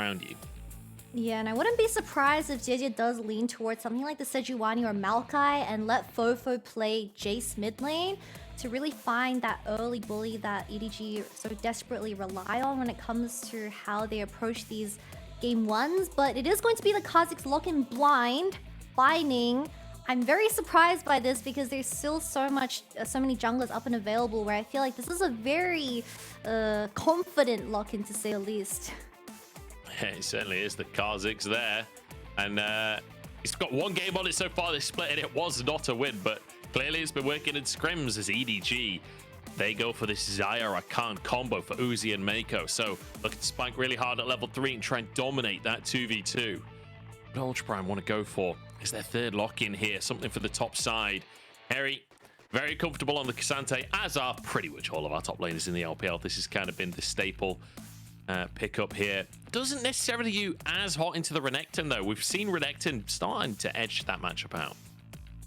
around you. Yeah, and I wouldn't be surprised if Jiejie does lean towards something like the Sejuani or Maokai and let FoFo play Jace mid lane to really find that early bully that EDG so desperately rely on when it comes to how they approach these game ones. But it is going to be the Kazakhs lock-in blind by Ning. I'm very surprised by this because there's still so many junglers up and available where I feel like this is a very confident lock-in to say the least. Yeah, it certainly is. The Kazakhs there, and he's got one game on it so far this split, and it was not a win, but clearly it's been working in scrims as EDG. They go for this Xayah Rakan combo for Uzi and Meiko, so looking to spike really hard at level 3 and try and dominate that 2v2. What Ultra Prime want to go for is their third lock-in here, something for the top side. Hery, very comfortable on the K'Sante, as are pretty much all of our top laners in the LPL. This has kind of been the staple pickup here. Doesn't necessarily do as hot into the Renekton though. We've seen Renekton starting to edge that matchup out.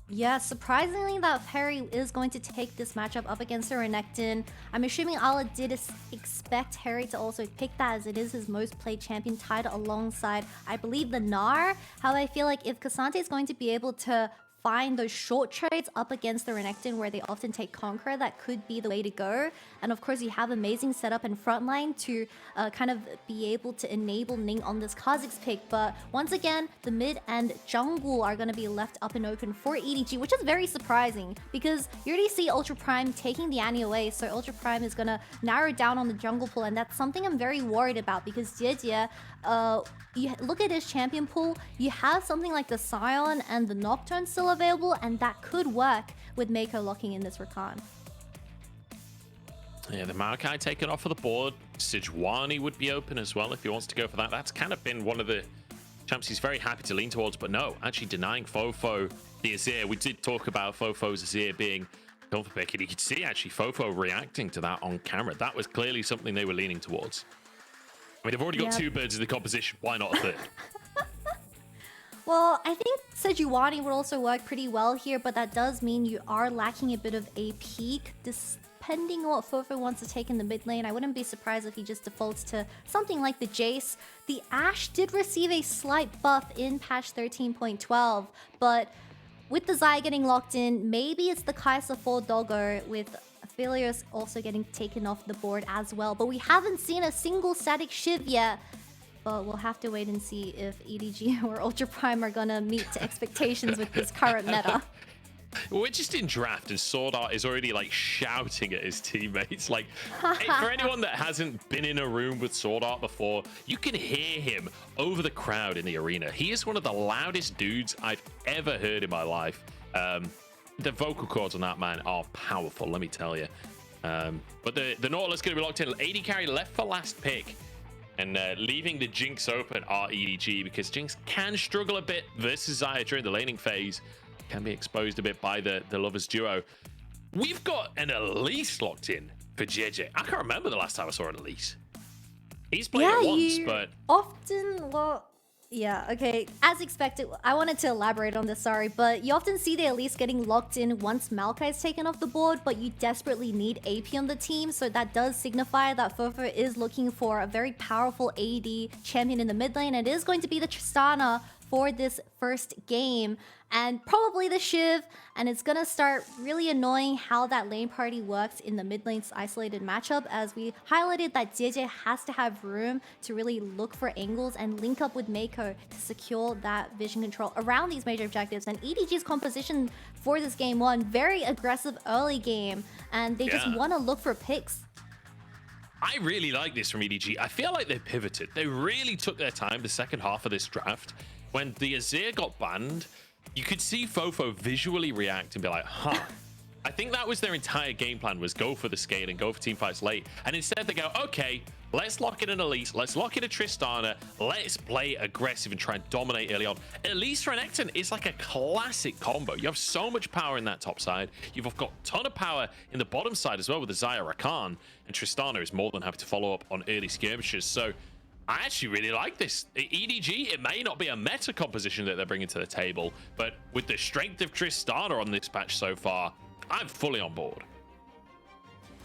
Yeah, surprisingly that Hery is going to take this matchup up against the Renekton. I'm assuming Allah did expect Hery to also pick that as it is his most played champion tied alongside, I believe, the Gnar. However, I feel like if K'Sante is going to be able to find those short trades up against the Renekton where they often take Conqueror, that could be the way to go. And of course, you have amazing setup in frontline to kind of be able to enable Ning on this Kazakhs pick. But once again, the mid and jungle are going to be left up and open for EDG, which is very surprising because you already see Ultra Prime taking the Annie away. So Ultra Prime is going to narrow down on the jungle pool, and that's something I'm very worried about because Jiejie, you look at his champion pool, you have something like the Scion and the Nocturne still available, and that could work with Meiko locking in this Rakan. Yeah, the Maokai taken off of the board. Sejuani would be open as well if he wants to go for that. That's kind of been one of the champs he's very happy to lean towards, but no, actually denying FoFo the Azir. We did talk about FoFo's Azir being comfort pick, and you could see actually FoFo reacting to that on camera. That was clearly something they were leaning towards. I mean, they've already got two birds in the composition. Why not a third? Well, I think Sejuani would also work pretty well here, but that does mean you are lacking a bit of AP. Depending on what FoFo wants to take in the mid lane, I wouldn't be surprised if he just defaults to something like the Jace. The Ashe did receive a slight buff in patch 13.12, but with the Xayah getting locked in, maybe it's the Kai'Sa for Doggo with Aphelios also getting taken off the board as well. But we haven't seen a single static Shiv yet. But we'll have to wait and see if EDG or Ultra Prime are gonna meet expectations with this current meta. We're just in draft and SwordArt is already like shouting at his teammates. Like, for anyone that hasn't been in a room with SwordArt before, you can hear him over the crowd in the arena. He is one of the loudest dudes I've ever heard in my life. The vocal cords on that man are powerful, let me tell you. But the Nautilus going to be locked in. AD carry left for last pick. And leaving the Jinx open are EDG because Jinx can struggle a bit versus Xayah during the laning phase. Can be exposed a bit by the Lovers duo. We've got an Elise locked in for Jiejie. I can't remember the last time I saw an Elise. He's played it once, but... often, well... Yeah, okay. As expected, I wanted to elaborate on this, sorry, but you often see the Elise getting locked in once Maokai is taken off the board, but you desperately need AP on the team, so that does signify that FoFo is looking for a very powerful AD champion in the mid lane. It is going to be the Tristana for this first game, and probably the Shiv, and it's gonna start really annoying how that lane party works in the mid lane's isolated matchup, as we highlighted that Jiejie has to have room to really look for angles and link up with Meiko to secure that vision control around these major objectives. And EDG's composition for this game one, very aggressive early game, and they just want to look for picks. I really like this from EDG. I feel like they pivoted. They really took their time the second half of this draft. When the Azir got banned, you could see FoFo visually react and be like, huh. I think that was their entire game plan, was go for the scale and go for teamfights late. And instead they go, okay, let's lock in an Elise, let's lock in a Tristana, let's play aggressive and try and dominate early on. Elise Renekton is like a classic combo. You have so much power in that top side. You've got a ton of power in the bottom side as well with the Xayah Rakan. And Tristana is more than happy to follow up on early skirmishes. So I actually really like this. EDG, it may not be a meta composition that they're bringing to the table, but with the strength of Tristana on this patch so far, I'm fully on board.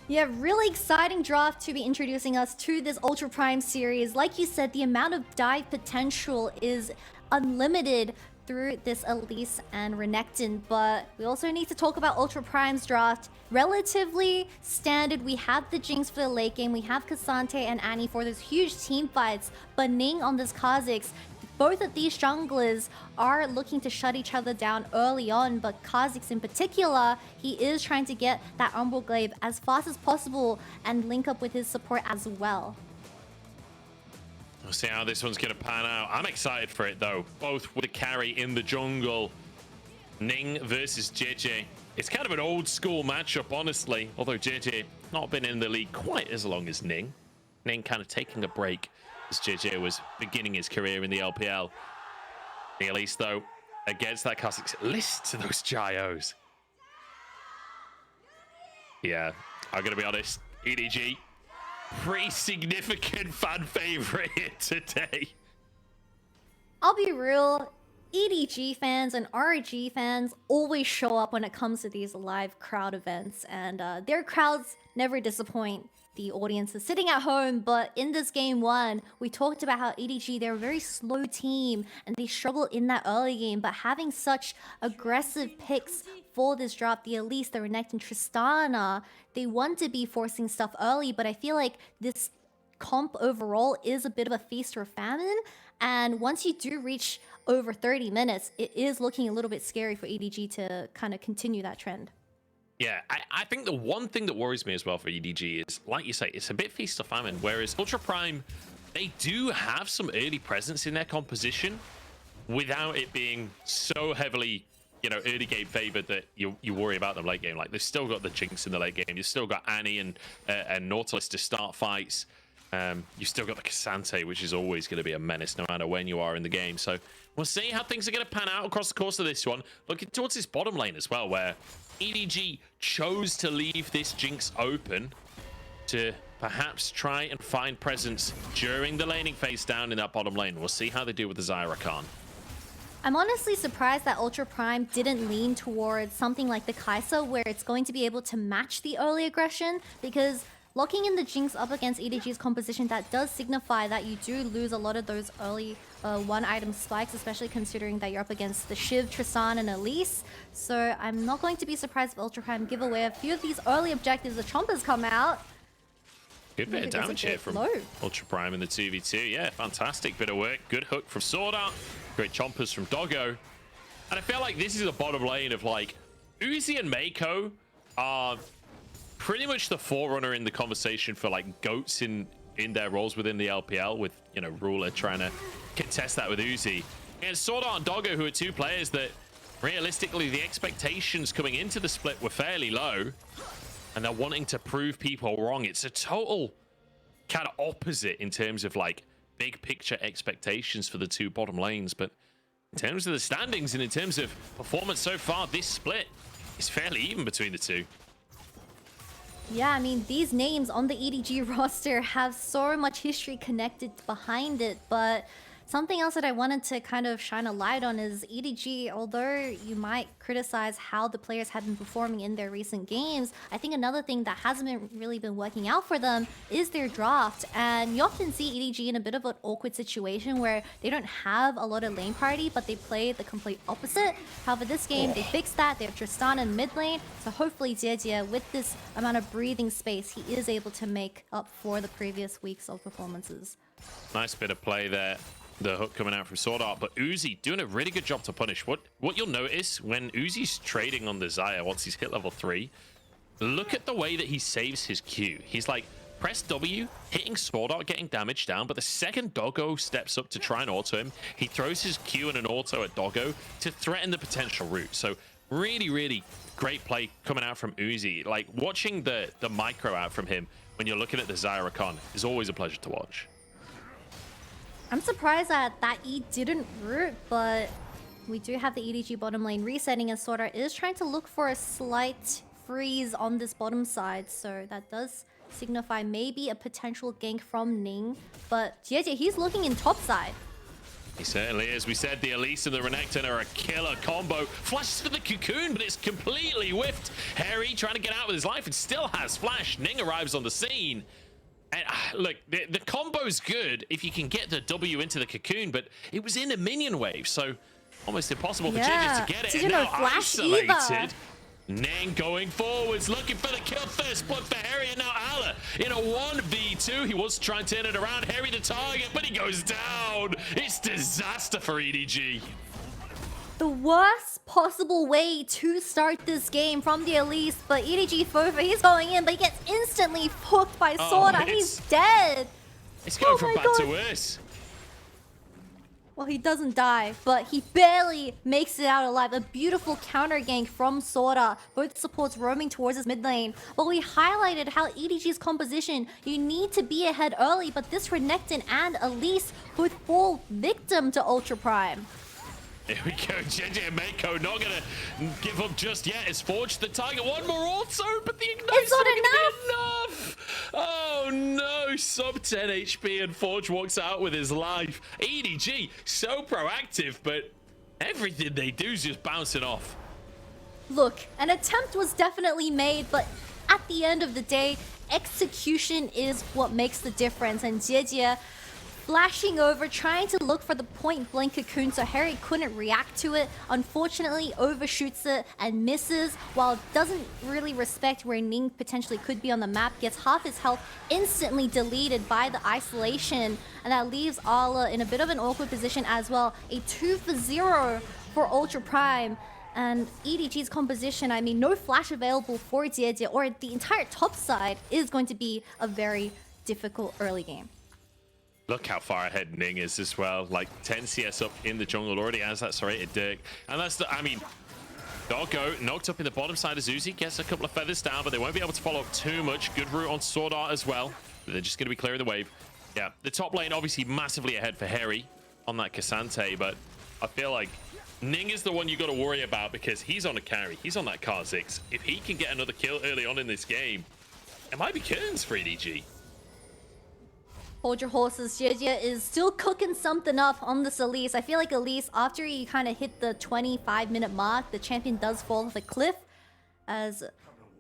Yeah, really exciting draft to be introducing us to this Ultra Prime series. Like you said, the amount of dive potential is unlimited through this Elise and Renekton, but we also need to talk about Ultra Prime's draft. Relatively standard, we have the Jinx for the late game, we have Cassante and Annie for those huge team fights, but Ning on this Kha'Zix. Both of these junglers are looking to shut each other down early on, but Kha'Zix in particular, he is trying to get that Umbral Glaive as fast as possible and link up with his support as well. We'll see how this one's going to pan out. I'm excited for it, though. Both with a carry in the jungle. Ning versus Jiejie. It's kind of an old school matchup, honestly. Although Jiejie not been in the league quite as long as Ning. Ning kind of taking a break as Jiejie was beginning his career in the LPL. The Elise, though, against that Kha'Zix. Listen to those gyos. Yeah, I'm going to be honest. EDG, pretty significant fan favorite here today. I'll be real, EDG fans and RG fans always show up when it comes to these live crowd events, and their crowds never disappoint the audiences sitting at home. But in this game one, we talked about how EDG, they're a very slow team and they struggle in that early game, but having such aggressive picks for this drop, the Elise, the Renekton, Tristana, they want to be forcing stuff early, but I feel like this comp overall is a bit of a feast or famine, and once you do reach over 30 minutes, it is looking a little bit scary for EDG to kind of continue that trend. Yeah, I think the one thing that worries me as well for EDG is, like you say, it's a bit feast or famine, whereas Ultra Prime, they do have some early presence in their composition without it being so heavily, you know, early game favored that you worry about them late game. Like, they've still got the Jinx in the late game. You've still got Annie and Nautilus to start fights. You've still got the Cassante, which is always going to be a menace no matter when you are in the game. So we'll see how things are going to pan out across the course of this one. Looking towards this bottom lane as well, where EDG chose to leave this Jinx open to perhaps try and find presence during the laning phase down in that bottom lane. We'll see how they do with the Zyra Khan. I'm honestly surprised that Ultra Prime didn't lean towards something like the Kai'Sa, where it's going to be able to match the early aggression, because locking in the Jinx up against EDG's composition, that does signify that you do lose a lot of those early one-item spikes, especially considering that you're up against the Shiv, Tristan, and Elise. So I'm not going to be surprised if Ultra Prime give away a few of these early objectives. The Chompers come out. Good bit of damage here from Ultra Prime in the 2v2. Yeah, fantastic bit of work. Good hook from SwordArt. Great chompers from Doggo. And I feel like this is a bottom lane of, like, Uzi and Meiko are pretty much the forerunner in the conversation for, like, GOATs in their roles within the LPL, with, you know, Ruler trying to contest that with Uzi. And SwordArt and Doggo, who are two players that realistically the expectations coming into the split were fairly low, and they're wanting to prove people wrong. It's a total kind of opposite in terms of, like, big picture expectations for the two bottom lanes. But in terms of the standings and in terms of performance so far, this split is fairly even between the two. Yeah, I mean, these names on the EDG roster have so much history connected behind it, but something else that I wanted to kind of shine a light on is EDG, although you might criticize how the players have been performing in their recent games, I think another thing that hasn't really been working out for them is their draft. And you often see EDG in a bit of an awkward situation where they don't have a lot of lane party, but they play the complete opposite. However, this game, they fixed that. They have Tristan in mid lane, so hopefully Jiejie, with this amount of breathing space, he is able to make up for the previous weeks of performances. Nice bit of play there. The hook coming out from SwordArt, but Uzi doing a really good job to punish. What you'll notice when Uzi's trading on the Xayah once he's hit level 3, look at the way that he saves his Q. He's like, press W, hitting SwordArt, getting damage down, but the second Doggo steps up to try and auto him, he throws his Q and an auto at Doggo to threaten the potential route. So really, really great play coming out from Uzi. Like, watching the micro out from him when you're looking at the Zyra Khan is always a pleasure to watch. I'm surprised that E didn't root, but we do have the EDG bottom lane resetting, and SwordArt is trying to look for a slight freeze on this bottom side, so that does signify maybe a potential gank from Ning. But Jiejie, he's looking in top side. He certainly is. We said the Elise and the Renekton are a killer combo. Flashes to the cocoon, but it's completely whiffed. Hery trying to get out with his life and still has flash. Ning arrives on the scene. And look, the combo's good if you can get the W into the cocoon, but it was in a minion wave, so almost impossible for Jiejie to get it. Did And you know now flash isolated. either? Ning going forwards, looking for the kill. First blood for Hery, and now Ala in a 1v2. He was trying to turn it around. Hery the target, but he goes down. It's disaster for EDG. The worst possible way to start this game from the Elise, but EDG FoFo, he's going in, but he gets instantly hooked by SwordArt. He's dead. It's going from bad to God. worse. Well, he doesn't die, but he barely makes it out alive. A beautiful counter gank from SwordArt. Both supports roaming towards his mid lane. But we highlighted how EDG's composition, you need to be ahead early, but this Renekton and Elise would fall victim to Ultra Prime. Here we go, Jiejie and Meiko not gonna give up just yet. It's Forge the target. One more also, but the Ignite's It's not enough. Oh no, sub 10 HP and Forge walks out with his life. EDG, so proactive, but everything they do is just bouncing off. Look, an attempt was definitely made, but at the end of the day, execution is what makes the difference. And Jiejie flashing over, trying to look for the point-blank cocoon so Hery couldn't react to it. Unfortunately, overshoots it and misses, while doesn't really respect where Ning potentially could be on the map. Gets half his health instantly deleted by the isolation, and that leaves Ala in a bit of an awkward position as well. A 2-for-0 for Ultra Prime. And EDG's composition, I mean, no flash available for Jiejie, or the entire top side is going to be a very difficult early game. Look how far ahead Ning is as well. Like 10 CS up in the jungle, already has that serrated Dirk. And that's the, I mean, Doggo knocked up in the bottom side of Zuzi, gets a couple of feathers down, but they won't be able to follow up too much. Good route on SwordArt as well. But they're just going to be clearing the wave. Yeah, the top lane obviously massively ahead for Hery on that Cassante, but I feel like Ning is the one you got to worry about because he's on a carry. He's on that Kha'Zix. If he can get another kill early on in this game, it might be curtains for EDG. Hold your horses. Jiejie is still cooking something up on this Elise. I feel like Elise, after you kind of hit the 25-minute mark, the champion does fall off the cliff. As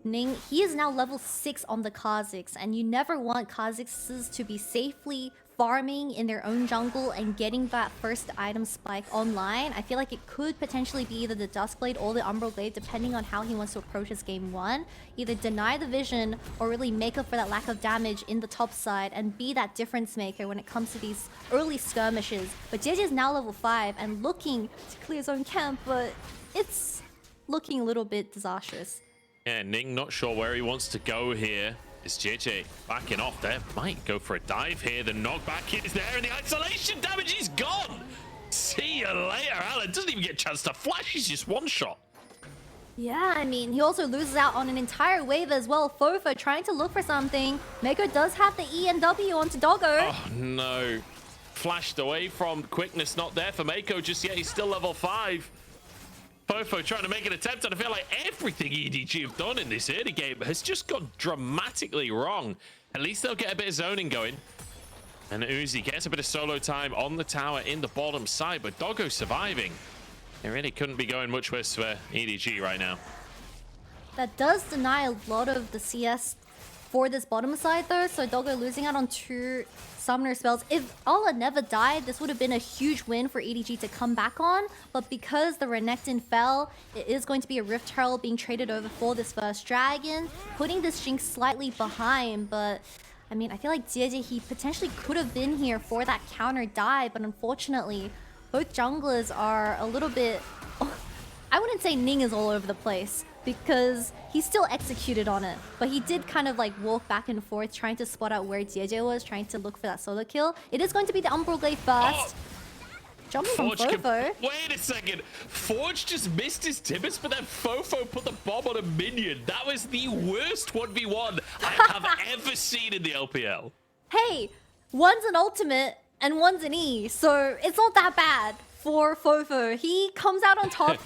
Ning, he is now level 6 on the Kha'Zix, and you never want Kha'Zixes to be safely farming in their own jungle and getting that first item spike online. I feel like it could potentially be either the Duskblade or the Umbral Blade, depending on how he wants to approach his game 1. Either deny the vision or really make up for that lack of damage in the top side and be that difference maker when it comes to these early skirmishes. But Jiejie is now level 5 and looking to clear his own camp, but it's looking a little bit disastrous. Yeah, Ning not sure where he wants to go here. Is Jiejie backing off there? Might go for a dive here. The knockback is there, and the isolation damage is gone. See you later, Alan. Doesn't even get a chance to flash. He's just one shot. Yeah, I mean, he also loses out on an entire wave as well. FoFo trying to look for something. Meiko does have the E and W onto Doggo. Oh, no. Flashed away from quickness. Not there for Meiko just yet. He's still level 5. FoFo trying to make an attempt, and I feel like everything EDG have done in this early game has just gone dramatically wrong. At least they'll get a bit of zoning going. And Uzi gets a bit of solo time on the tower in the bottom side, but Doggo surviving. It really couldn't be going much worse for EDG right now. That does deny a lot of the CS for this bottom side though, so Doggo losing out on 2 summoner spells. If Ala never died, this would have been a huge win for EDG to come back on, but because the Renekton fell, it is going to be a Rift Herald being traded over for this first dragon, putting this Jinx slightly behind. But I mean, I feel like Jiejie, he potentially could have been here for that counter dive, but unfortunately, both junglers are a little bit... I wouldn't say Ning is all over the place, because he still executed on it. But he did kind of like walk back and forth, trying to spot out where Jiejie was, trying to look for that solo kill. It is going to be the Umbral Blade first. Jumping from FoFo. Wait a second. Forge just missed his Tibbets, but then FoFo put the bomb on a minion. That was the worst 1v1 I have ever seen in the LPL. Hey, one's an ultimate and one's an E, so it's not that bad for FoFo. He comes out on top.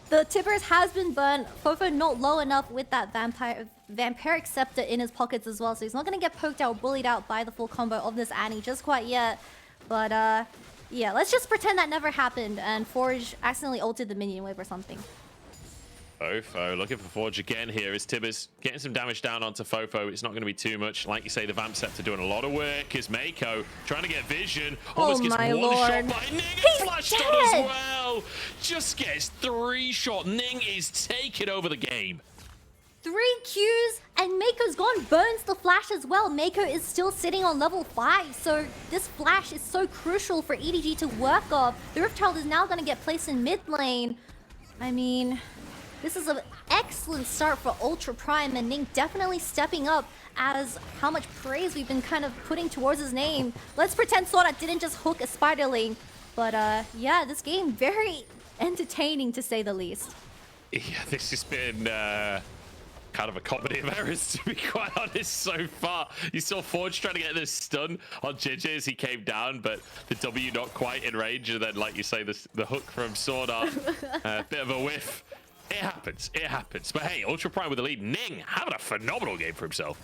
The Tibbers has been burnt. FoFo not low enough with that Vampiric Scepter in his pockets as well, so he's not going to get poked out or bullied out by the full combo of this Annie just quite yet. But Yeah, let's just pretend that never happened and Forge accidentally ulted the minion wave or something. FoFo looking for Forge again here as Tibbers getting some damage down onto FoFo. It's not going to be too much. Like you say, the Vamp Scepter doing a lot of work. Is Meiko trying to get vision. Almost gets one shot by Ning. He's flashed on as well. Just gets 3-shot. Ning is taking over the game. 3 Qs and Meiko's gone, burns the flash as well. Meiko is still sitting on level 5, so this flash is so crucial for EDG to work off. The Rift Herald is now going to get placed in mid lane. I mean, this is an excellent start for Ultra Prime, and Ning definitely stepping up as how much praise we've been kind of putting towards his name. Let's pretend SwordArt didn't just hook a spider lane. But yeah, this game very entertaining to say the least. Yeah, this has been kind of a comedy of errors, to be quite honest, so far. You saw Forge trying to get this stun on Jiejie as he came down, but the W not quite in range, and then, like you say, the hook from SwordArt, bit of a whiff. It happens, it happens. But hey, Ultra Prime with the lead. Ning having a phenomenal game for himself.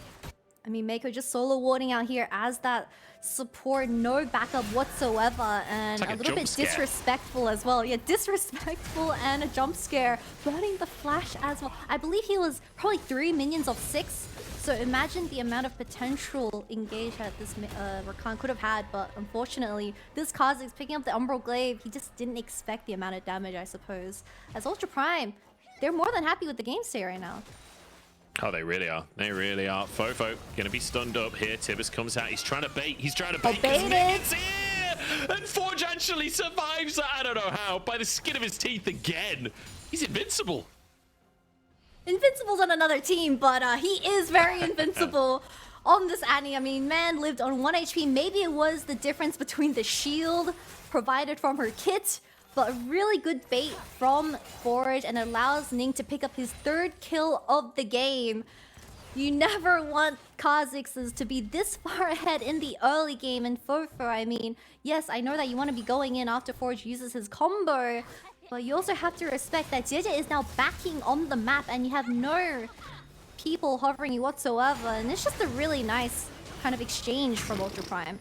I mean, Meiko just solo warding out here as that support, no backup whatsoever, and like a little bit disrespectful as well. Yeah, disrespectful and a jump scare, burning the flash as well. I believe he was probably 3 minions of 6, so imagine the amount of potential engage that this Rakan could have had, but unfortunately, this Kha'Zix picking up the Umbral Glaive, he just didn't expect the amount of damage, I suppose. As Ultra Prime, they're more than happy with the game state right now. Oh, they really are. They really are. FoFo gonna be stunned up here. Tibbers comes out. He's trying to bait. He's trying to bait. It's here! And Forge actually survives that. I don't know how. By the skin of his teeth again. He's invincible. Invincible's on another team, but he is very invincible on this Annie. I mean, man lived on 1 HP. Maybe it was the difference between the shield provided from her kit, but a really good bait from Forge, and allows Ning to pick up his 3rd kill of the game. You never want Kha'Zixes to be this far ahead in the early game. And FoFo, I mean, yes, I know that you want to be going in after Forge uses his combo, but you also have to respect that Jiejie is now backing on the map and you have no people hovering you whatsoever. And it's just a really nice kind of exchange from Ultra Prime.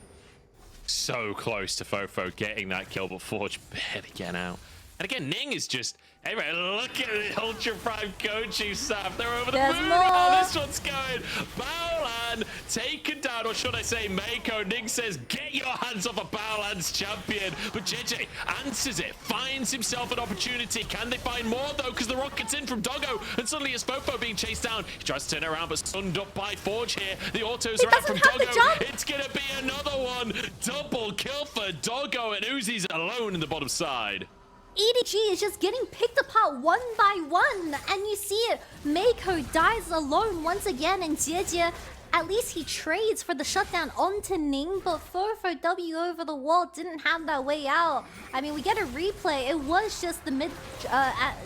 So close to FoFo getting that kill, but Forge barely getting out. And again, Ning is just, hey man, look at the Ultra Prime coaching staff. They're over the moon. Oh, this one's going. Baolan taken down, or should I say Meiko. Ning says, get your hands off a Baolan's champion. But Jiejie answers it, finds himself an opportunity. Can they find more though? Because the rocket's in from Doggo, and suddenly it's FoFo being chased down. He tries to turn around, but stunned up by Forge here. The autos are out from Doggo. It's gonna be another one. Double kill for Doggo, and Uzi's alone in the bottom side. EDG is just getting picked apart one by one, and you see it. Meiko dies alone once again, and Jiejie, at least he trades for the shutdown onto Ning, but FoFo W over the wall didn't have that way out. I mean, we get a replay. It was just the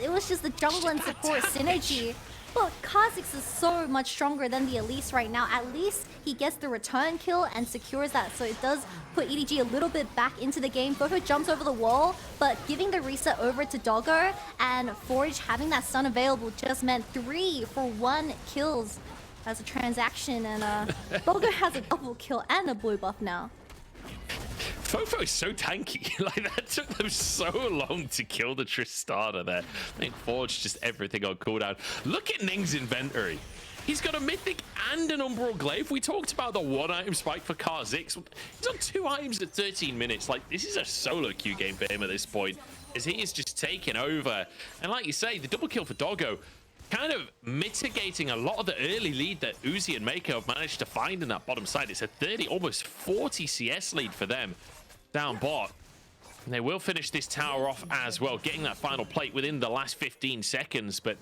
it was just the jungle and support synergy. But Kha'Zix is so much stronger than the Elise right now. At least he gets the return kill and secures that. So it does put EDG a little bit back into the game. FoFo jumps over the wall, but giving the reset over to Doggo, and Forge having that stun available just meant 3 for 1 kills as a transaction. And Doggo has a double kill and a blue buff now. FoFo is so tanky. Like, that took them so long to kill the Tristana there. I think Forge just everything on cooldown. Look at Ning's inventory. He's got a Mythic and an Umbral Glaive. We talked about the 1-item spike for Kha'Zix. He's on 2 items at 13 minutes. Like, this is a solo queue game for him at this point, as he is just taking over. And like you say, the double kill for Doggo, kind of mitigating a lot of the early lead that Uzi and Meiko have managed to find in that bottom side. It's a 30, almost 40 CS lead for them down bot. And they will finish this tower off as well, getting that final plate within the last 15 seconds. But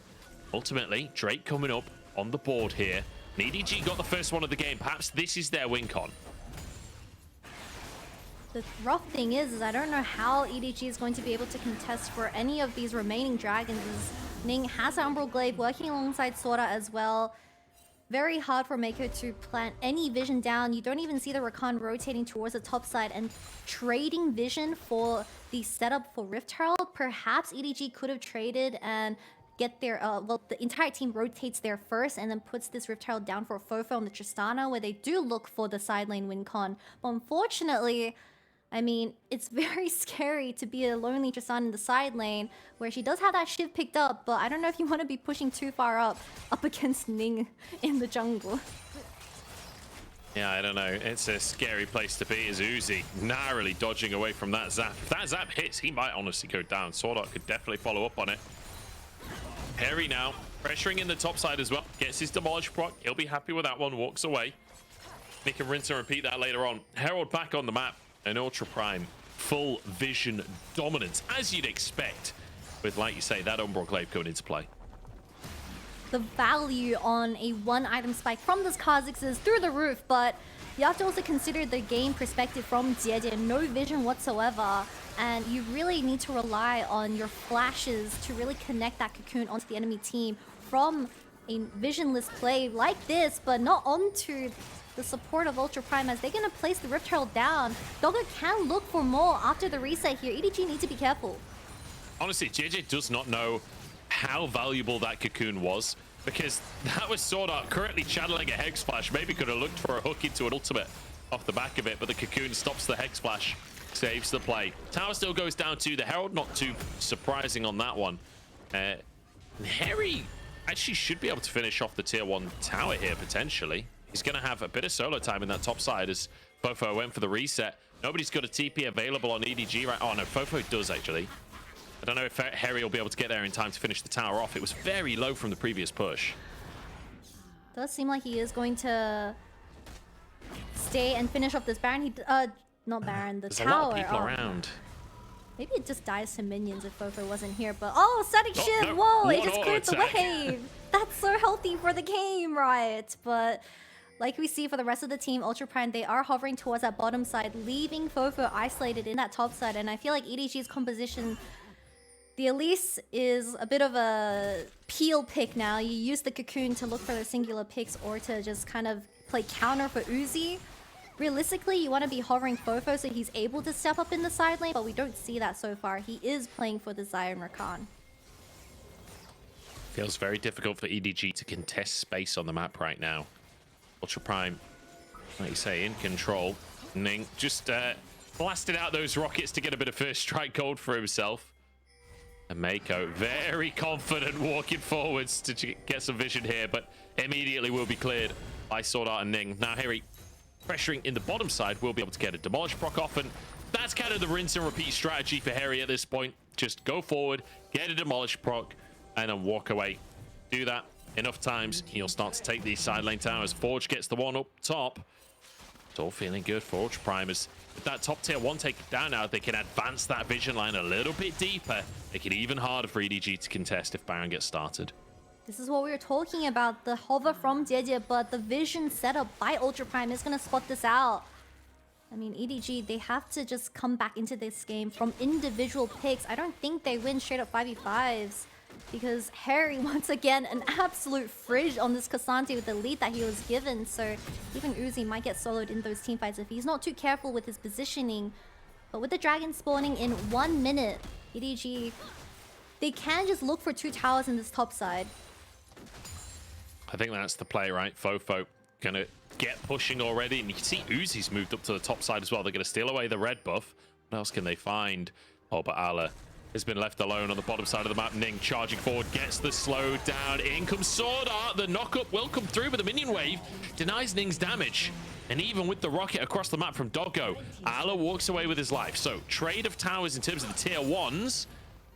ultimately, Drake coming up on the board here. And EDG got the first one of the game. Perhaps this is their win con. The rough thing is I don't know how EDG is going to be able to contest for any of these remaining dragons. Ning has an Umbral Glaive working alongside SwordArt as well. Very hard for Meiko to plant any vision down. You don't even see the Rakan rotating towards the top side and trading vision for the setup for Rift Herald. Perhaps EDG could have traded and get their, well, the entire team rotates there first and then puts this Rift Herald down for FoFo and the Tristana, where they do look for the side lane win con. But unfortunately, I mean, it's very scary to be a lonely Tristan in the side lane, where she does have that shift picked up, but I don't know if you want to be pushing too far up against Ning in the jungle. Yeah, I don't know. It's a scary place to be as Uzi narrowly dodging away from that zap. If that zap hits, he might honestly go down. SwordArt could definitely follow up on it. Hery now pressuring in the top side as well. Gets his demolish proc. He'll be happy with that one. Walks away. He can rinse and repeat that later on. Herald back on the map. An Ultra Prime full vision dominance, as you'd expect, with, like you say, that Umbral Glaive going into play. The value on a one item spike from this Kha'Zix is through the roof, but you have to also consider the game perspective from Jiejie. No vision whatsoever, and you really need to rely on your flashes to really connect that cocoon onto the enemy team from a visionless play like this, but not onto the support of Ultra Prime, as they're gonna place the Rift Herald down. Doggo can look for more after the reset here. EDG need to be careful. Honestly, Jiejie does not know how valuable that cocoon was, because that was SwordArt currently channeling a Hex Splash. Maybe could have looked for a hook into an ultimate off the back of it, but the cocoon stops the Hex Splash, saves the play. Tower still goes down to the Herald, not too surprising on that one. Hery actually should be able to finish off the tier 1 tower here, potentially. He's going to have a bit of solo time in that top side as FoFo went for the reset. Nobody's got a TP available on EDG right. Oh no, FoFo does actually. I don't know if Hery will be able to get there in time to finish the tower off. It was very low from the previous push. Does seem like he is going to stay and finish off this Baron. Not Baron, the There's tower. a lot of people around. Maybe it just dies to minions if FoFo wasn't here, but oh, static shift! No. Whoa, it One just cleared the attack. wave! That's so healthy for the game, right? But like we see for the rest of the team, Ultra Prime, they are hovering towards that bottom side, leaving FoFo isolated in that top side, and I feel like EDG's composition, the Elise is a bit of a peel pick now. You use the cocoon to look for the singular picks or to just kind of play counter for Uzi. Realistically, you want to be hovering FoFo so he's able to step up in the side lane, but we don't see that so far. He is playing for the Zion Rakan. Feels very difficult for EDG to contest space on the map right now. Ultra Prime, like you say, in control. Ning just blasted out those rockets to get a bit of first strike gold for himself. And Meiko, very confident, walking forwards to get some vision here, but immediately will be cleared by SwordArt and Ning. Now Hery, pressuring in the bottom side, will be able to get a demolish proc off, and that's kind of the rinse and repeat strategy for Hery at this point. Just go forward, get a demolish proc, and then walk away. Do that enough times, he'll start to take these side lane towers. Forge gets the one up top. It's all feeling good for Ultra Primers. With that top tier 1 taken down now, they can advance that vision line a little bit deeper. Make it even harder for EDG to contest if Baron gets started. This is what we were talking about, the hover from Jiejie, but the vision set up by Ultra Prime is going to spot this out. I mean, EDG, they have to just come back into this game from individual picks. I don't think they win straight up 5v5s because Hery, once again, an absolute fridge on this Cassante with the lead that he was given. So even Uzi might get soloed in those teamfights if he's not too careful with his positioning. But with the dragon spawning in 1 minute, EDG, they can just look for 2 towers in this top side. I think that's the play, right? FoFo gonna get pushing already, and you can see Uzi's moved up to the top side as well. They're gonna steal away the red buff. What else can they find? Oh, but Ala has been left alone on the bottom side of the map. Ning charging forward, gets the slow down. In comes SwordArt. The knock-up will come through, but the minion wave denies Ning's damage. And even with the rocket across the map from Doggo, Ala walks away with his life. So trade of towers in terms of the tier 1s.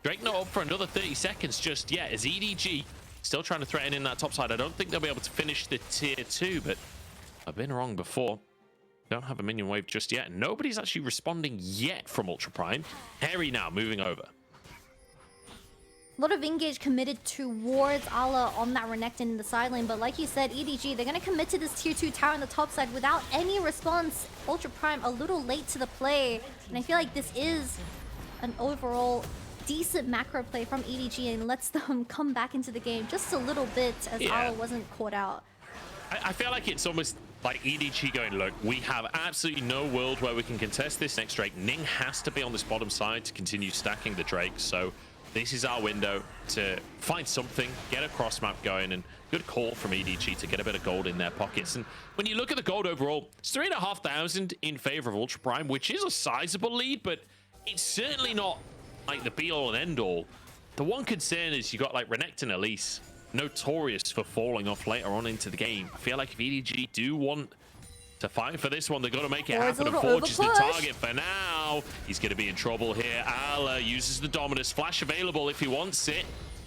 Drake not up for another 30 seconds just yet, as EDG still trying to threaten in that top side. I don't think they'll be able to finish the tier 2, but I've been wrong before. Don't have a minion wave just yet. Nobody's actually responding yet from Ultra Prime. Hery now moving over. A lot of engage committed towards Ala on that Renekton in the side lane, but like you said, EDG, they're going to commit to this tier 2 tower on the top side without any response. Ultra Prime a little late to the play, and I feel like this is an overall decent macro play from EDG and lets them come back into the game just a little bit as Ala wasn't caught out. I feel like it's almost like EDG going, look, we have absolutely no world where we can contest this next Drake. Ning has to be on this bottom side to continue stacking the Drake, so this is our window to find something, get a cross map going, and good call from EDG to get a bit of gold in their pockets. And when you look at the gold overall, it's 3,500 in favor of Ultra Prime, which is a sizable lead, but it's certainly not like the be-all and end-all. The one concern is you got like Renekton and Elise, notorious for falling off later on into the game. I feel like if EDG do want to fight for this one, they've got to make it happen. And Forge is the target for now. He's going to be in trouble here. Ala uses the Dominus. Flash available if he wants it.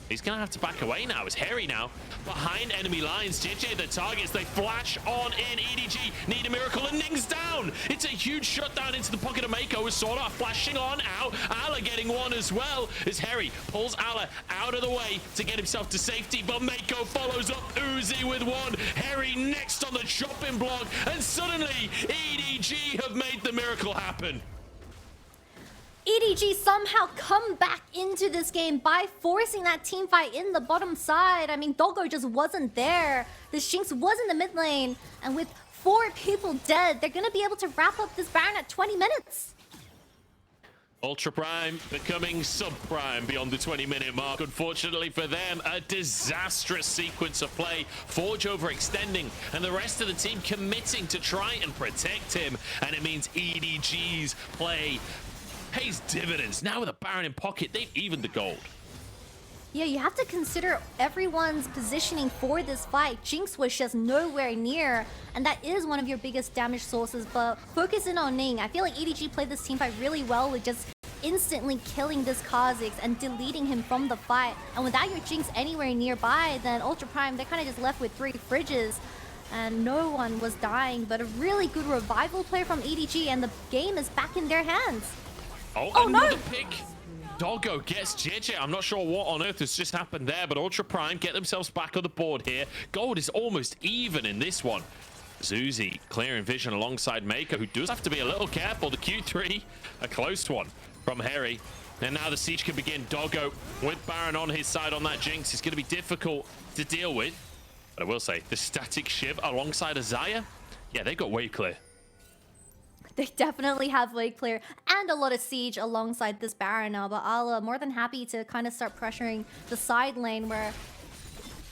He's going to have to back away now. It's Hery now behind enemy lines. Jiejie the targets. They flash on in. EDG need a miracle and Ning's down. It's a huge shutdown into the pocket of Meiko with SwordArt flashing on out. Ala getting one as well as Hery pulls Ala out of the way to get himself to safety. But Meiko follows up Uzi with one. Hery next on the chopping block. And suddenly EDG have made the miracle happen. EDG somehow come back into this game by forcing that team fight in the bottom side. I mean, Doggo just wasn't there. The Jinx was in the mid lane. And with 4 people dead, they're going to be able to wrap up this Baron at 20 minutes. Ultra Prime becoming sub-prime beyond the 20-minute mark. Unfortunately for them, a disastrous sequence of play. Forge overextending, and the rest of the team committing to try and protect him. And it means EDG's play pays dividends. Now with a Baron in pocket, they've evened the gold. Yeah, you have to consider everyone's positioning for this fight. Jinx was just nowhere near, and that is one of your biggest damage sources, but focus in on Ning. I feel like EDG played this team fight really well with just instantly killing this Kha'Zix and deleting him from the fight. And without your Jinx anywhere nearby, then Ultra Prime, they're kind of just left with 3 fridges. And no one was dying, but a really good revival play from EDG, and the game is back in their hands. Oh, another pick. Doggo gets Jiejie. I'm not sure what on earth has just happened there, but Ultra Prime get themselves back on the board here. Gold is almost even in this one. Uzi clearing vision alongside Meiko, who does have to be a little careful. The Q3, a close one from Hery. And now the siege can begin. Doggo with Baron on his side on that Jinx is going to be difficult to deal with. But I will say, the static Shiv alongside Azaya, yeah, they got wave clear. They definitely have wave clear and a lot of siege alongside this Baron now, but Ala more than happy to kind of start pressuring the side lane where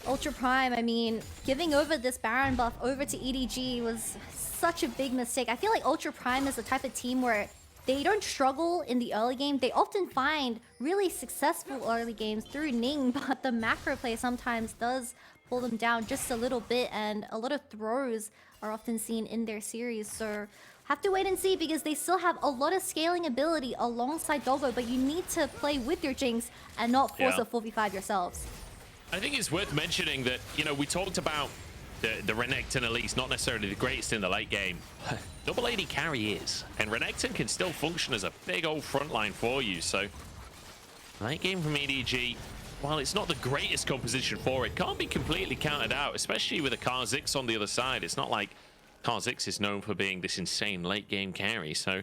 Ultra Prime, I mean, giving over this Baron buff over to EDG was such a big mistake. I feel like Ultra Prime is the type of team where they don't struggle in the early game. They often find really successful early games through Ning, but the macro play sometimes does pull them down just a little bit, and a lot of throws are often seen in their series. So have to wait and see, because they still have a lot of scaling ability alongside Doggo, but you need to play with your Jinx and not force a 4v5 yourselves. I think it's worth mentioning that, you know, we talked about the Renekton Elise, not necessarily the greatest in the late game. Double AD carry is, and Renekton can still function as a big old frontline for you. So late game from EDG, while it's not the greatest composition for it, can't be completely counted out, especially with a Kha'Zix on the other side. It's not like Kha'Zix is known for being this insane late game carry, so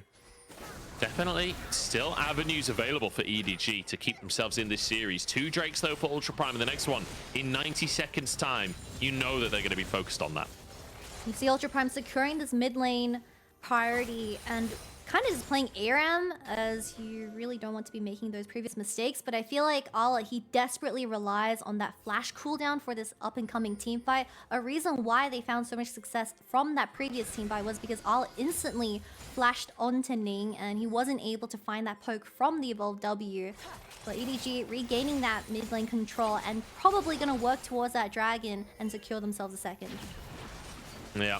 definitely still avenues available for EDG to keep themselves in this series. 2 Drakes though for Ultra Prime in the next one in 90 seconds time. You know that they're going to be focused on that. You see Ultra Prime securing this mid lane priority and kind of just playing ARAM, as you really don't want to be making those previous mistakes. But I feel like Ala, he desperately relies on that flash cooldown for this up-and-coming team fight. A reason why they found so much success from that previous team fight was because Ala instantly flashed onto Ning, and he wasn't able to find that poke from the evolved W. But EDG regaining that mid lane control and probably going to work towards that dragon and secure themselves a second. Yeah.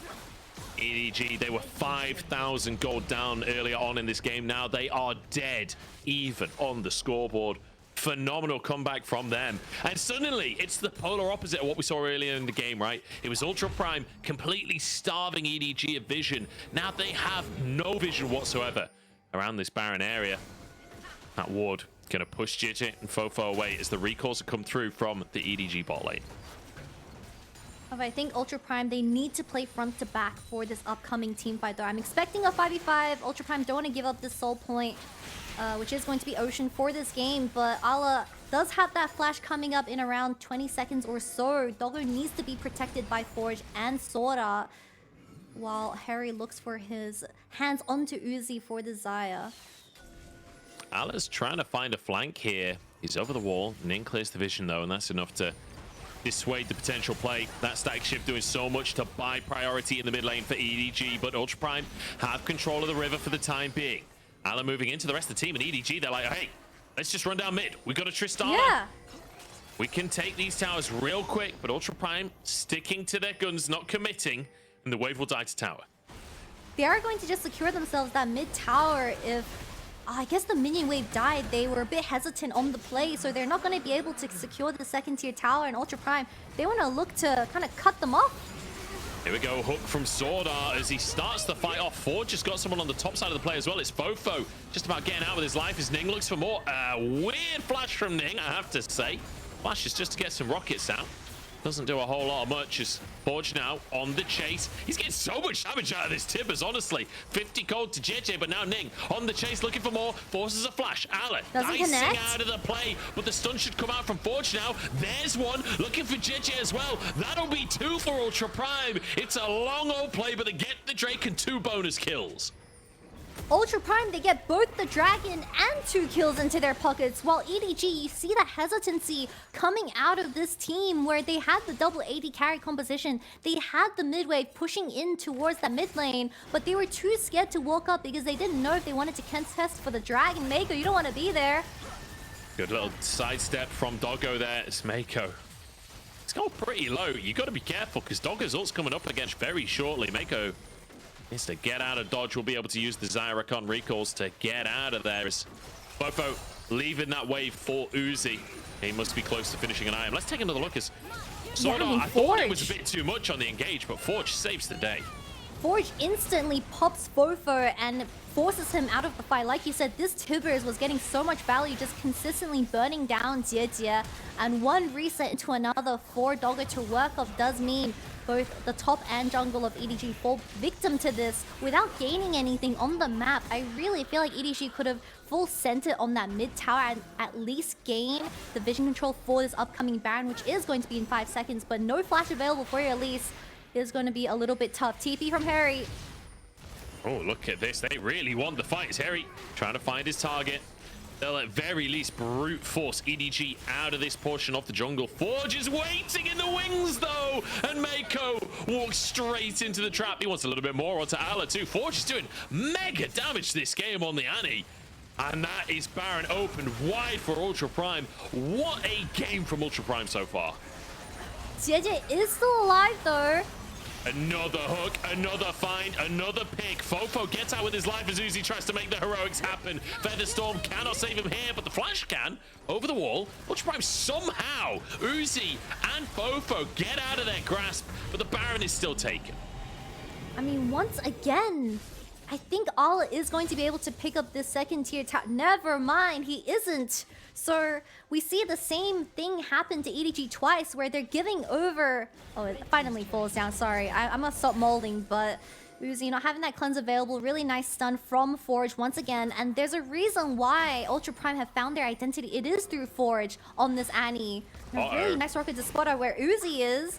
EDG, they were 5,000 gold down earlier on in this game. Now they are dead even on the scoreboard. Phenomenal comeback from them. And suddenly, it's the polar opposite of what we saw earlier in the game, right? It was Ultra Prime completely starving EDG of vision. Now they have no vision whatsoever around this Baron area. That ward going to push Jiejie and FoFo away as the recalls have come through from the EDG bot lane. I think Ultra Prime, they need to play front to back for this upcoming team fight though. I'm expecting a 5v5. Ultra Prime don't want to give up this soul point, which is going to be Ocean for this game, but Ala does have that flash coming up in around 20 seconds or so. Doggo needs to be protected by Forge and SwordArt, while Hery looks for his hands onto Uzi for the Xayah. Ala's trying to find a flank here. He's over the wall. Ning clears the vision though, and that's enough to dissuade the potential play. That stack shift doing so much to buy priority in the mid lane for EDG, but Ultra Prime have control of the river for the time being. Ala moving into the rest of the team, and EDG, they're like, hey, let's just run down mid. We got a Tristana. Yeah. We can take these towers real quick, but Ultra Prime sticking to their guns, not committing, and the wave will die to tower. They are going to just secure themselves that mid tower if I guess the minion wave died. They were a bit hesitant on the play, so they're not going to be able to secure the second tier tower. And Ultra Prime, they want to look to kind of cut them off. Here we go, hook from SwordArt as he starts the fight off. Forge just got someone on the top side of the play as well. It's FoFo just about getting out with his life as Ning looks for more. Weird flash from Ning, I have to say. Flash is just to get some rockets out. Doesn't do a whole lot of much as Forge now on the chase. He's getting so much damage out of this Tibbers, honestly. 50 gold to Jiejie, but now Ning on the chase looking for more. Forces a flash. Ala dicing out of the play, but the stun should come out from Forge now. There's one looking for Jiejie as well. That'll be 2 for Ultra Prime. It's a long old play, but they get the Drake and 2 bonus kills. Ultra Prime, they get both the dragon and 2 kills into their pockets, while EDG, you see that hesitancy coming out of this team where they had the double AD carry composition. They had the mid wave pushing in towards that mid lane, but they were too scared to walk up because they didn't know if they wanted to contest for the dragon. Meiko, you don't want to be there. Good little sidestep from Doggo there. It's Meiko. It's gone pretty low. You got to be careful because Doggo's ult's coming up against very shortly. Meiko needs to get out of dodge. We'll be able to use the Zyracon recalls to get out of there. As FoFo leaving that wave for Uzi. He must be close to finishing an item. Let's take another look as SwordArt. I thought it was a bit too much on the engage, but Forge saves the day. Forge instantly pops FoFo and forces him out of the fight. Like you said, this Tibbers was getting so much value, just consistently burning down Jiejie. And one reset into another for Doggo to work off does mean both the top and jungle of EDG fall victim to this without gaining anything on the map. I really feel like EDG could have full centered on that mid tower and at least gain the vision control for this upcoming Baron, which is going to be in 5 seconds, but no flash available for you at least. Is going to be a little bit tough. TP from Hery. Oh, look at this. They really want the fight. It's Hery trying to find his target. They'll at very least brute force EDG out of this portion of the jungle. Forge is waiting in the wings though, and Meiko walks straight into the trap. He wants a little bit more onto Ala too. Forge is doing mega damage this game on the Annie. And that is Baron opened wide for Ultra Prime. What a game from Ultra Prime so far. Jiejie is still alive though. Another hook, another find, another pick. FoFo gets out with his life as Uzi tries to make the heroics happen. Featherstorm cannot save him here, but the flash can. Over the wall. Ultra Prime somehow, Uzi and FoFo get out of their grasp, but the Baron is still taken. I mean, once again, I think Ala is going to be able to pick up this second tier tower. Never mind, he isn't. So we see the same thing happen to EDG twice where they're giving over. Oh, it finally falls down. Sorry, I'm gonna stop molding, but Uzi, having that cleanse available, really nice stun from Forge once again. And there's a reason why Ultra Prime have found their identity. It is through Forge on this Annie. Really nice rocket to spot out where Uzi is.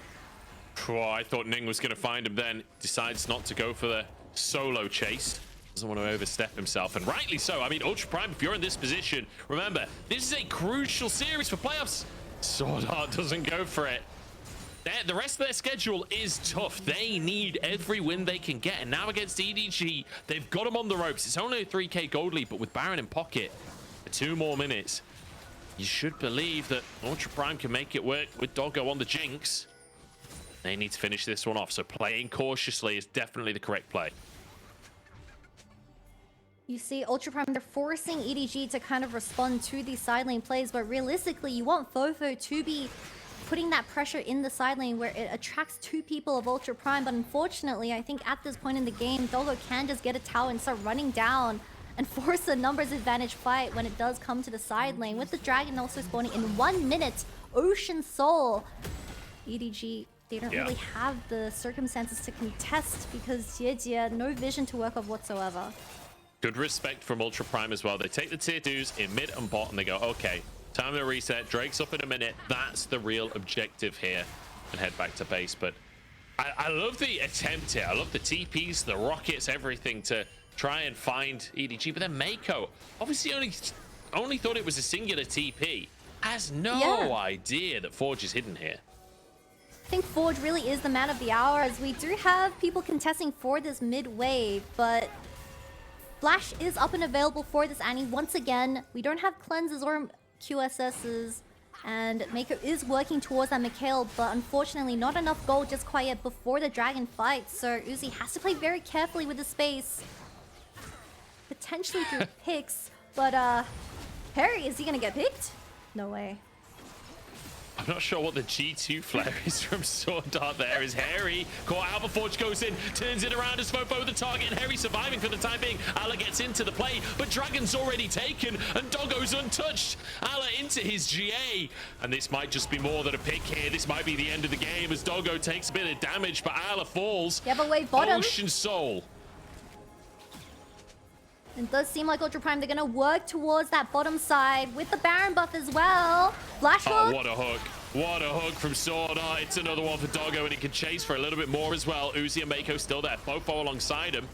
Oh, I thought Ning was gonna find him then. Decides not to go for the solo chase. Doesn't want to overstep himself, and rightly so. I mean, Ultra Prime, if you're in this position, remember, this is a crucial series for playoffs. SwordArt doesn't go for it. The rest of their schedule is tough. They need every win they can get, and now against EDG, they've got them on the ropes. It's only a 3k gold lead, but with Baron in pocket for 2 more minutes, you should believe that Ultra Prime can make it work with Doggo on the Jinx. They need to finish this one off, so playing cautiously is definitely the correct play. You see, Ultra Prime, they're forcing EDG to kind of respond to these side lane plays, but realistically, you want FoFo to be putting that pressure in the side lane where it attracts 2 people of Ultra Prime, but unfortunately, I think at this point in the game, Doggo can just get a tower and start running down and force a numbers advantage fight when it does come to the side lane, with the dragon also spawning in 1 minute. Ocean Soul. EDG, they don't really have the circumstances to contest because Jiejie, no vision to work off whatsoever. Good respect from Ultra Prime as well. They take the tier 2s in mid and bot and they go, okay, time to reset. Drake's up in a minute. That's the real objective here. And head back to base. But I love the attempt here. I love the TPs, the rockets, everything to try and find EDG. But then Meiko, obviously only only thought it was a singular TP. Has no idea that Forge is hidden here. I think Forge really is the man of the hour, as we do have people contesting for this mid wave, but Flash is up and available for this Annie. Once again, we don't have cleanses or QSSs, and Meiko is working towards that Mikhail, but unfortunately not enough gold just quite yet before the dragon fight, so Uzi has to play very carefully with the space. Potentially through picks, but Hery, is he gonna get picked? No way. I'm not sure what the G2 flare is from SwordArt there. Is Hery caught out before Forge goes in, turns it around as FoFo the target, and Hery surviving for the time being. Ala gets into the play, but Dragon's already taken, and Doggo's untouched. Ala into his GA, and this might just be more than a pick here. This might be the end of the game as Doggo takes a bit of damage, but Ala falls. Yeah, but wait, bottom. Ocean Soul. It does seem like Ultra Prime, they're gonna work towards that bottom side with the Baron buff as well. Flash hook. Oh, what a hook. What a hook from SwordArt. It's another one for Doggo, and he can chase for a little bit more as well. Uzi and Meiko still there. FoFo alongside him.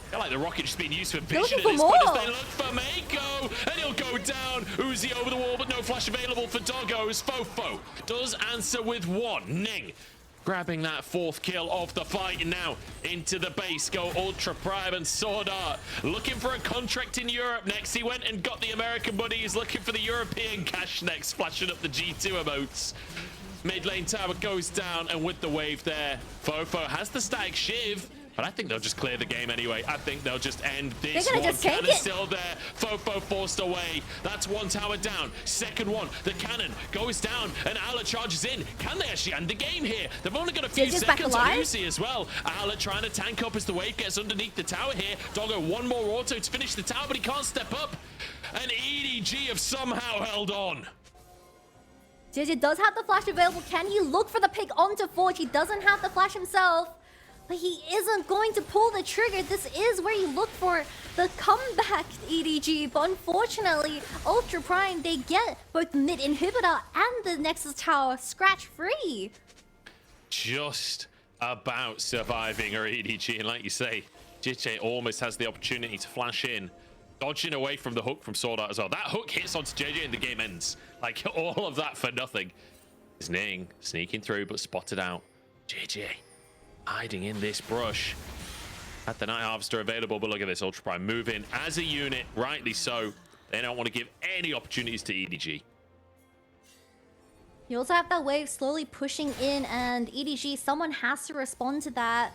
I feel like the rocket just being used for vision at this point as they look for Meiko, and he'll go down. Uzi over the wall, but no flash available for Doggo as FoFo does answer with one. Ning grabbing that fourth kill of the fight, and now into the base go Ultra Prime and SwordArt. Looking for a contract in Europe next. He went and got the American buddy. He's looking for the European cash next, flashing up the G2 emotes. Mid lane tower goes down, and with the wave there, FoFo has the static shiv. But I think they'll just clear the game anyway. I think they'll just end this one. Cannon still there. FoFo forced away. That's one tower down. Second one. The cannon goes down, and Ala charges in. Can they actually end the game here? They've only got a few seconds on Uzi as well. Ala trying to tank up as the wave gets underneath the tower here. Doggo one more auto to finish the tower, but he can't step up. And EDG have somehow held on. Jiejie does have the flash available. Can he look for the pick onto Forge? He doesn't have the flash himself, but he isn't going to pull the trigger. This is where you look for the comeback, EDG. But unfortunately, Ultra Prime, they get both mid inhibitor and the Nexus Tower scratch free. Just about surviving our EDG. And like you say, Jiejie almost has the opportunity to flash in, dodging away from the hook from SwordArt as well. That hook hits onto Jiejie and the game ends. Like, all of that for nothing. Is Ning sneaking through, but spotted out. Jiejie hiding in this brush. Had the Night Harvester available, but look at this. Ultra Prime moving as a unit, rightly so. They don't want to give any opportunities to EDG. You also have that wave slowly pushing in, and EDG, someone has to respond to that.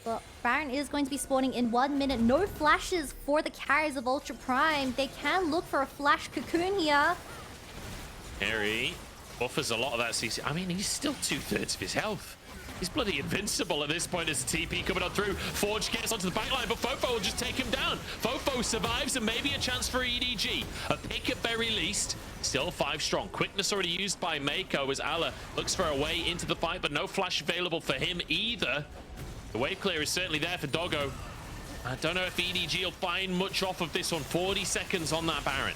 But Baron is going to be spawning in 1 minute. No flashes for the carries of Ultra Prime. They can look for a flash cocoon here. Hery buffers a lot of that CC. I mean, he's still 2/3 of his health. He's bloody invincible at this point as the TP coming on through. Forge gets onto the backline, but FoFo will just take him down. FoFo survives, and maybe a chance for EDG. A pick at very least. Still 5 strong. Quickness already used by Meiko as Ala looks for a way into the fight, but no flash available for him either. The wave clear is certainly there for Doggo. I don't know if EDG will find much off of this one. 40 seconds on that Baron.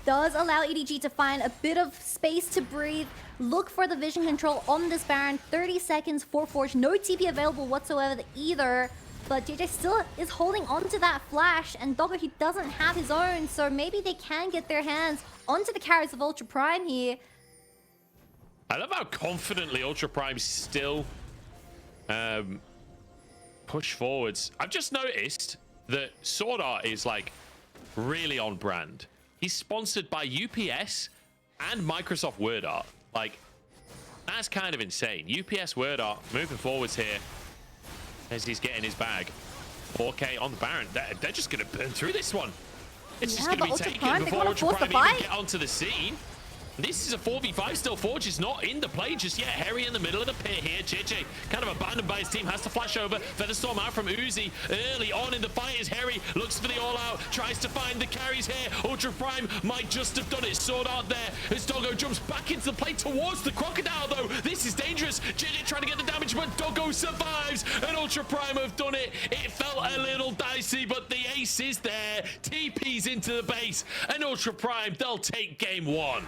Does allow EDG to find a bit of space to breathe. Look for the vision control on this Baron. 30 seconds for Forge. No TP available whatsoever either. But Jiejie still is holding on to that flash. And Doggo, he doesn't have his own. So maybe they can get their hands onto the carries of Ultra Prime here. I love how confidently Ultra Prime still push forwards. I've just noticed that SwordArt is like really on brand. He's sponsored by UPS and Microsoft WordArt. Like, that's kind of insane. UPS WordArt moving forwards here as he's getting his bag. 4K on the Baron. They're just going to burn through this one. It's just going to be taken before Ultra Prime even get onto the scene. This is a 4v5 still. Forge is not in the play just yet. Hery in the middle of the pit here. Jiejie kind of abandoned by his team. Has to flash over. Featherstorm out from Uzi. Early on in the fight as Hery looks for the all-out. Tries to find the carries here. Ultra Prime might just have done it. SwordArt there as Doggo jumps back into the play towards the Crocodile, though. This is dangerous. Jiejie trying to get the damage, but Doggo survives. And Ultra Prime have done it. It felt a little dicey, but the ace is there. TP's into the base. And Ultra Prime, they'll take game 1.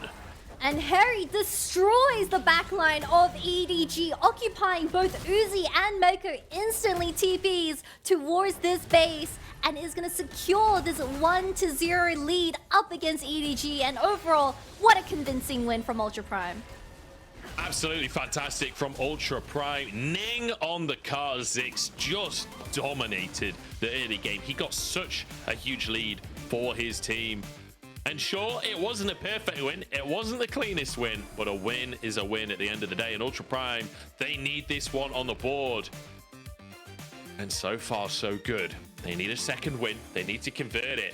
And Hery destroys the backline of EDG, occupying both Uzi and Meiko instantly TPs towards this base and is going to secure this 1-0 lead up against EDG. And overall, what a convincing win from Ultra Prime. Absolutely fantastic from Ultra Prime. Ning on the car. Zix just dominated the early game. He got such a huge lead for his team. And sure, it wasn't a perfect win. It wasn't the cleanest win, but a win is a win at the end of the day. And Ultra Prime, they need this one on the board. And so far, so good. They need a second win. They need to convert it.